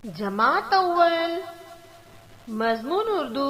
जमात अव्वल मज़मून उर्दू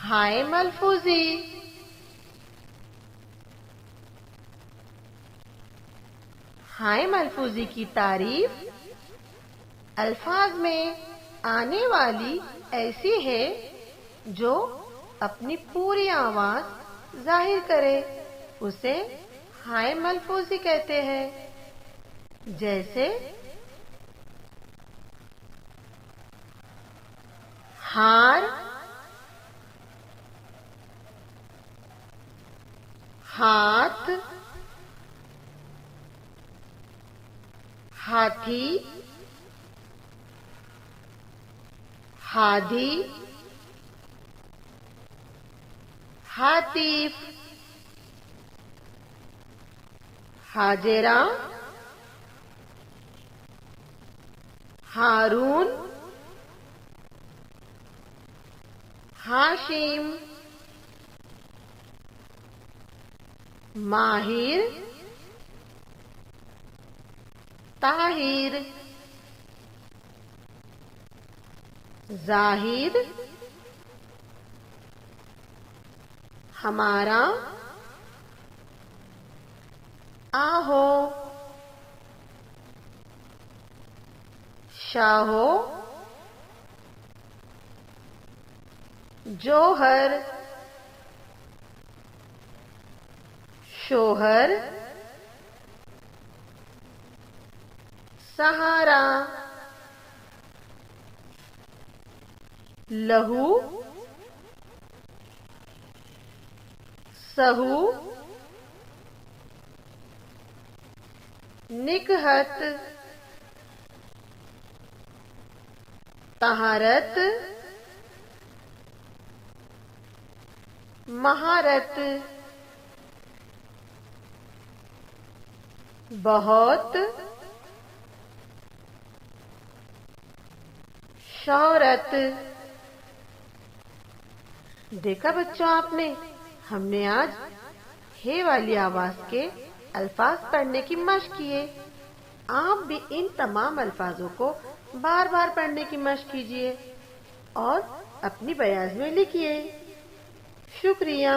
हाय मलफूजी। हाय मलफूजी की तारीफ अल्फाज में आने वाली ऐसी है जो अपनी पूरी आवाज जाहिर करे, उसे हाय मलफूजी कहते हैं। जैसे हार, हाथ, हाथी, हादी, हातीफ, हाजिरा, हारून, हाशिम, माहिर, ताहिर, जाहिर, हमारा, आहो, शाहो, जोहर, शोहर, सहारा, लहू, सहू, निकहत, तहारत, महारत, बहुत, शौहरत। देखा बच्चों आपने, हमने आज हे वाली आवाज के अल्फाज पढ़ने की मशक की है। आप भी इन तमाम अल्फाजों को बार बार पढ़ने की मशक कीजिए और अपनी बयाज में लिखिए। शुक्रिया।